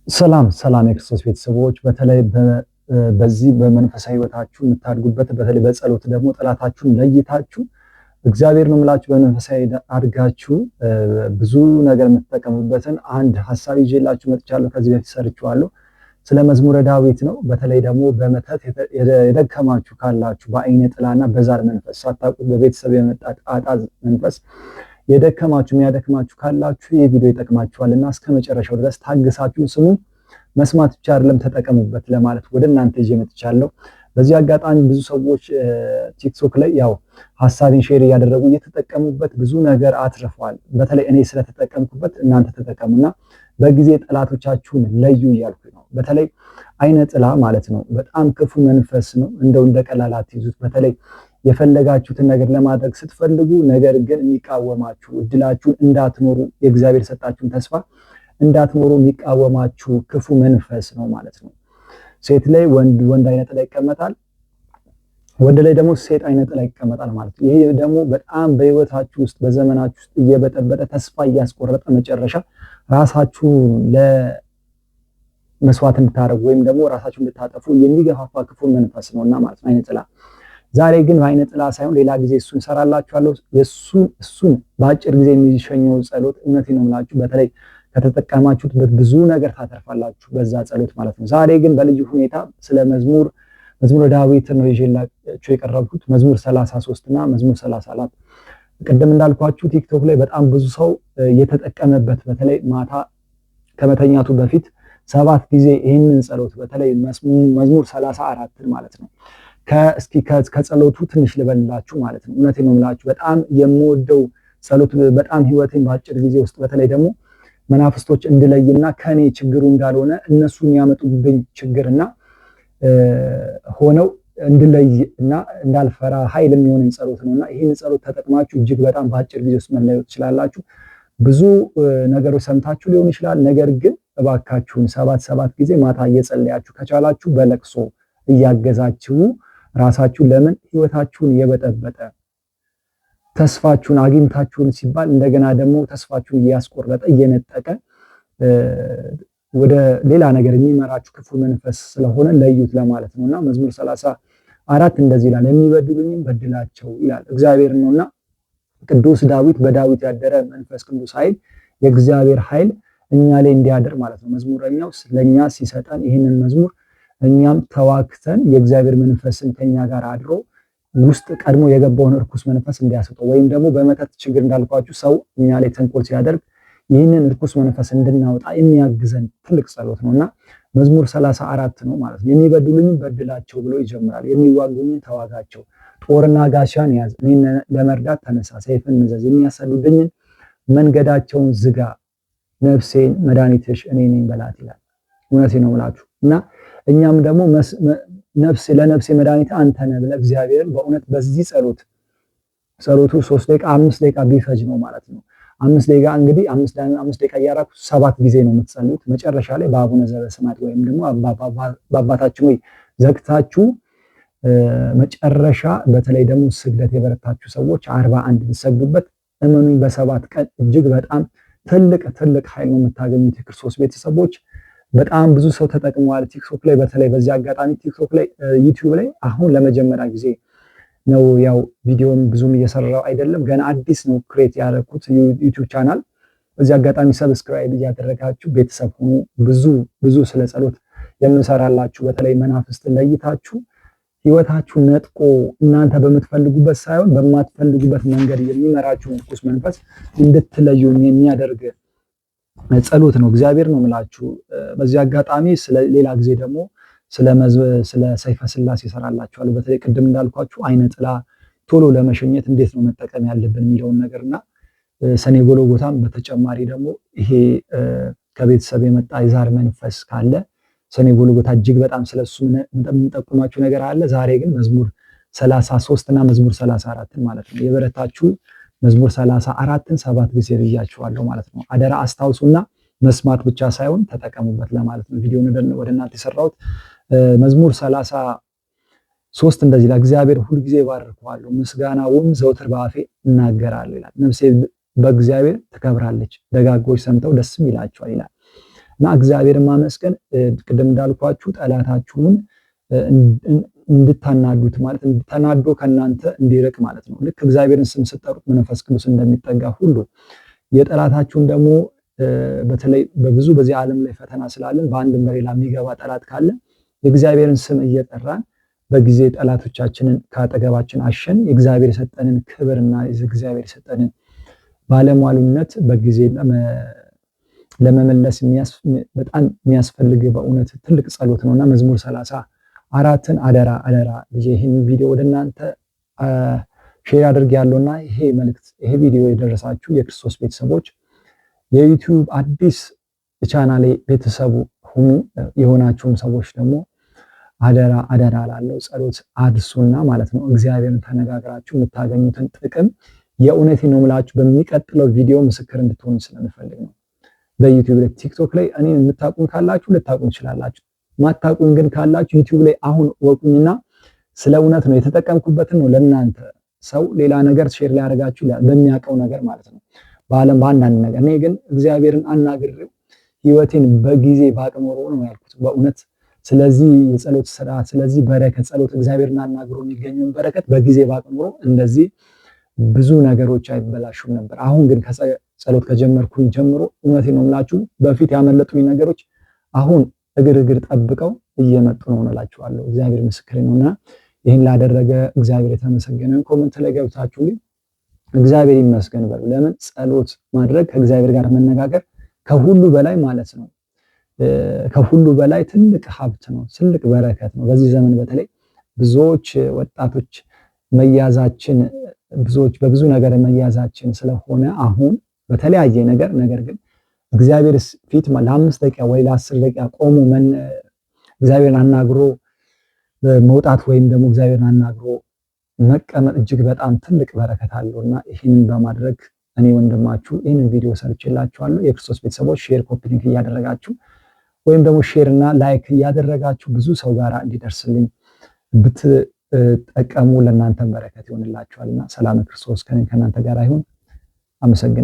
ሰላም ሰላም የክርስቶስ ቤተሰቦች በተለይ በዚህ በመንፈሳዊ ህይወታችሁ የምታድጉበት በተለይ በጸሎት ደግሞ ጠላታችሁን ለይታችሁ እግዚአብሔር ነው የምላችሁ በመንፈሳዊ አድጋችሁ ብዙ ነገር የምትጠቀሙበትን አንድ ሐሳብ ይዤላችሁ መጥቻለሁ። ከዚህ በፊት ሰርቻለሁ። ስለ መዝሙረ ዳዊት ነው። በተለይ ደግሞ በመተት የደከማችሁ ካላችሁ በአይነ ጥላና በዛር መንፈስ ሳታውቁ በቤተሰብ የመጣ ጣጣ መንፈስ የደከማችሁ የሚያደክማችሁ ካላችሁ ይህ ቪዲዮ ይጠቅማችኋልና እስከ መጨረሻው ድረስ ታግሳችሁ ስሙ። መስማት ብቻ አይደለም ተጠቀሙበት ለማለት ወደ እናንተ ይዤ መጥቻለሁ። በዚህ አጋጣሚ ብዙ ሰዎች ቲክቶክ ላይ ያው ሐሳቤን ሼር እያደረጉ እየተጠቀሙበት ብዙ ነገር አትርፈዋል። በተለይ እኔ ስለተጠቀምኩበት እናንተ ተጠቀሙና በጊዜ ጠላቶቻችሁን ለዩ እያልኩ ነው። በተለይ አይነ ጥላ ማለት ነው በጣም ክፉ መንፈስ ነው። እንደው እንደቀላል አትይዙት። በተለይ የፈለጋችሁትን ነገር ለማድረግ ስትፈልጉ ነገር ግን የሚቃወማችሁ እድላችሁን እንዳትኖሩ የእግዚአብሔር ሰጣችሁን ተስፋ እንዳትኖሩ የሚቃወማችሁ ክፉ መንፈስ ነው ማለት ነው። ሴት ላይ ወንድ አይነ ጥላ ይቀመጣል፣ ወንድ ላይ ደግሞ ሴት አይነ ጥላ ይቀመጣል ማለት ነው። ይሄ ደግሞ በጣም በህይወታችሁ ውስጥ በዘመናችሁ ውስጥ እየበጠበጠ ተስፋ እያስቆረጠ መጨረሻ ራሳችሁ ለመስዋዕት እንድታረጉ ወይም ደግሞ ራሳችሁ እንድታጠፉ የሚገፋፋ ክፉ መንፈስ ነውና ማለት ነው አይነ ጥላ። ዛሬ ግን በአይነ ጥላ ሳይሆን ሌላ ጊዜ እሱን ሰራላችኋለሁ። እሱን በአጭር ጊዜ የሚሸኘው ጸሎት እውነቴን ነው የምላችሁ በተለይ ከተጠቀማችሁበት ብዙ ነገር ታተርፋላችሁ በዛ ጸሎት ማለት ነው። ዛሬ ግን በልዩ ሁኔታ ስለ መዝሙረ ዳዊት ነው ይዤላችሁ የቀረብኩት። መዝሙር 33 እና መዝሙር 34 ቅድም እንዳልኳችሁ ቲክቶክ ላይ በጣም ብዙ ሰው የተጠቀመበት በተለይ ማታ ከመተኛቱ በፊት 7 ጊዜ ይህንን ጸሎት በተለይ መዝሙር 34 ማለት ነው ከጸሎቱ ትንሽ ልበላችሁ ማለት ነው። እውነቴን ነው የምላችሁ በጣም የምወደው ጸሎት በጣም ህይወቴን በአጭር ጊዜ ውስጥ በተለይ ደግሞ መናፍስቶች እንድለይና ከኔ ችግሩ እንዳልሆነ እነሱ የሚያመጡብኝ ችግርና ሆነው እንድለይ እና እንዳልፈራ ኃይል የሚሆነኝ ጸሎት ነውና ይህን ጸሎት ተጠቅማችሁ እጅግ በጣም በአጭር ጊዜ ውስጥ መለየት ትችላላችሁ። ብዙ ነገሮች ሰምታችሁ ሊሆን ይችላል። ነገር ግን እባካችሁን 7 ጊዜ ማታ እየጸለያችሁ ከቻላችሁ በለቅሶ እያገዛችሁ ራሳችሁ ለምን ህይወታችሁን የበጠበጠ ተስፋችሁን አግኝታችሁን ሲባል እንደገና ደግሞ ተስፋችሁን እያስቆረጠ እየነጠቀ ወደ ሌላ ነገር የሚመራችሁ ክፉ መንፈስ ስለሆነ ለዩት ለማለት ነውና መዝሙር 34 እንደዚህ ይላል፣ የሚበድሉኝም በድላቸው ይላል እግዚአብሔር ነውና ቅዱስ ዳዊት በዳዊት ያደረ መንፈስ ቅዱስ ኃይል የእግዚአብሔር ኃይል እኛ ላይ እንዲያደር ማለት ነው። መዝሙረኛው ለኛ ሲሰጠን ይህንን መዝሙር እኛም ተዋክተን የእግዚአብሔር መንፈስን ከኛ ጋር አድሮ ውስጥ ቀድሞ የገባውን እርኩስ መንፈስ እንዲያስወጣው ወይም ደግሞ በመተት ችግር እንዳልኳችሁ ሰው እኛ ላይ ተንኮል ሲያደርግ ይህንን እርኩስ መንፈስ እንድናወጣ የሚያግዘን ትልቅ ጸሎት ነውና መዝሙር 34 ነው ማለት ነው። የሚበድሉኝን በድላቸው ብሎ ይጀምራል። የሚዋጉኝን ተዋጋቸው፣ ጦርና ጋሻን ያዝ፣ እኔን ለመርዳት ተነሳ፣ ሰይፍን ምዘዝ፣ የሚያሰዱብኝን መንገዳቸውን ዝጋ፣ ነፍሴን መድኃኒትሽ እኔ ነኝ በላት ይላል። እውነቴን ነው የምላችሁ እና እኛም ደግሞ ለነፍሴ መድኃኒት አንተ ነህ ብለህ እግዚአብሔርን በእውነት በዚህ ጸሎቱ 3 ደቂቃ 5 ደቂቃ ቢፈጅ ነው ማለት ነው። 5 ደቂቃ እንግዲህ 5 ደቂቃ እያራኩ 7 ጊዜ ነው የምትጸልዩት። መጨረሻ ላይ በአቡነ ዘበሰማያት ወይም ደግሞ በአባታችን ወይ ዘግታችሁ መጨረሻ በተለይ ደግሞ ስግደት የበረታችሁ ሰዎች 41 ብትሰግዱበት እመኑኝ በ7 ቀን እጅግ በጣም ትልቅ ኃይል ነው የምታገኙት የክርስቶስ ቤተሰቦች። በጣም ብዙ ሰው ተጠቅመዋል ቲክቶክ ላይ። በተለይ በዚህ አጋጣሚ ቲክቶክ ላይ ዩቲዩብ ላይ አሁን ለመጀመሪያ ጊዜ ነው ያው ቪዲዮም ብዙም እየሰራው አይደለም ገና አዲስ ነው ክሬት ያደረኩት ዩቲዩብ ቻናል። በዚህ አጋጣሚ ሰብስክራይብ እያደረጋችሁ ቤተሰብ ሆኑ። ብዙ ስለ ጸሎት የምንሰራላችሁ በተለይ መናፍስትን ለይታችሁ ህይወታችሁ ነጥቆ እናንተ በምትፈልጉበት ሳይሆን በማትፈልጉበት መንገድ የሚመራችሁ እርኩስ መንፈስ እንድትለዩ የሚያደርግ ጸሎት ነው። እግዚአብሔር ነው የምላችሁ። በዚህ አጋጣሚ ሌላ ጊዜ ደግሞ ስለ ሰይፈ ስላሴ ይሰራላችኋል። በተለይ ቅድም እንዳልኳችሁ አይነ ጥላ ቶሎ ለመሸኘት እንዴት ነው መጠቀም ያለብን የሚለውን ነገርና ሰኔ ጎልጎታም በተጨማሪ ደግሞ ይሄ ከቤተሰብ የመጣ የዛር መንፈስ ካለ ሰኔ ጎልጎታ እጅግ በጣም ስለሱ የምንጠቁማችሁ ነገር አለ። ዛሬ ግን መዝሙር 33 እና መዝሙር 34 ማለት ነው የበረታችሁ መዝሙር 34ን 7 ጊዜ ብያችኋለሁ ማለት ነው። አደራ አስታውሱና መስማት ብቻ ሳይሆን ተጠቀሙበት ለማለት ነው ቪዲዮውን ወደ እናንተ የሰራሁት። መዝሙር 33 እንደዚህ ይላል፣ እግዚአብሔር ሁል ጊዜ ባርከዋለሁ፣ ምስጋናውን ዘውትር በአፌ እናገራለሁ ይላል። ነፍሴ በእግዚአብሔር ትከብራለች፣ ደጋጎች ሰምተው ደስም ይላቸዋል ይላል። እና እግዚአብሔርን ማመስገን ቅድም እንዳልኳችሁ ጠላታችሁን እንድታናዱት ማለት ተናዶ ከናንተ እንዲርቅ ማለት ነው። ልክ እግዚአብሔርን ስም ስትጠሩት መንፈስ ቅዱስ እንደሚጠጋ ሁሉ የጠላታችሁን ደግሞ በተለይ በብዙ በዚህ ዓለም ላይ ፈተና ስላለን በአንድም በሌላ የሚገባ ጠላት ካለ የእግዚአብሔርን ስም እየጠራን በጊዜ ጠላቶቻችንን ከአጠገባችን አሸን የእግዚአብሔር የሰጠንን ክብርና የእግዚአብሔር የሰጠንን ባለሟልነት በጊዜ ለመመለስ በጣም የሚያስፈልግ በእውነት ትልቅ ጸሎት ነውና መዝሙር 34ን አደራ ልጄ ይሄን ቪዲዮ ወደ እናንተ ሼር አድርጌያለሁና ይሄ ቪዲዮ የደረሳችሁ የክርስቶስ ቤተሰቦች የዩቲዩብ አዲስ ቻናሌ ቤተሰቡ ሁኑ። የሆናችሁም ሰዎች ደግሞ አደራ ላለው ጸሎት አድሱና ማለት ነው። እግዚአብሔርን ተነጋግራችሁ የምታገኙትን ጥቅም የእውነት ነው የምላችሁ በሚቀጥለው ቪዲዮ ምስክር እንድትሆኑ ስለምፈልግ ነው። በዩቲዩብ ላይ ቲክቶክ ላይ እኔ የምታቁኝ ካላችሁ ልታቁኝ ትችላላችሁ። ማታቁኝ ግን ካላችሁ ዩቲዩብ ላይ አሁን ወቁኝና ስለ እውነት ነው የተጠቀምኩበትን ነው ለእናንተ ሰው ሌላ ነገር ሼር ሊያደርጋችሁ በሚያውቀው ነገር ማለት ነው በአለም በአንዳንድ ነገር። እኔ ግን እግዚአብሔርን አናግሬው ህይወቴን በጊዜ ባቅኖሮ ነው ያልኩት በእውነት። ስለዚህ የጸሎት ስራ ስለዚህ በረከት ጸሎት እግዚአብሔርን አናግሮ የሚገኘውን በረከት በጊዜ ባቅኖሮ እንደዚህ ብዙ ነገሮች አይበላሹም ነበር። አሁን ግን ጸሎት ከጀመርኩኝ ጀምሮ እውነቴን ነው የምላችሁ በፊት ያመለጡኝ ነገሮች አሁን እግር ጠብቀው እየመጡ ነው እላችኋለሁ። እግዚአብሔር ምስክሬ ነውና ይህን ላደረገ እግዚአብሔር የተመሰገነ። ኮሜንት ላይ ገብታችሁ እግዚአብሔር ይመስገን በሉ። ለምን ጸሎት ማድረግ ከእግዚአብሔር ጋር መነጋገር ከሁሉ በላይ ማለት ነው ከሁሉ በላይ ትልቅ ሀብት ነው፣ ትልቅ በረከት ነው። በዚህ ዘመን በተለይ ብዙዎች ወጣቶች መያዛችን ብዙዎች በብዙ ነገር መያዛችን ስለሆነ አሁን በተለያየ ነገር ግን እግዚአብሔር ፊት ለ5 ደቂቃ ወይ ለ10 ደቂቃ ቆሞ እግዚአብሔርን አናግሮ መውጣት ወይም ደግሞ እግዚአብሔርን አናግሮ መቀመጥ እጅግ በጣም ትልቅ በረከት አለውና ይህንን በማድረግ እኔ ወንድማችሁ ይህንን ቪዲዮ ሰርችላችኋለሁ። የክርስቶስ ቤተሰቦች ሼር ኮፒ ሊንክ እያደረጋችሁ ወይም ደግሞ ሼር እና ላይክ እያደረጋችሁ ብዙ ሰው ጋር እንዲደርስልኝ ብትጠቀሙ ለእናንተ በረከት ይሆንላችኋልና ሰላም ክርስቶስ ከእናንተ ጋር ይሁን። አመሰግናለሁ።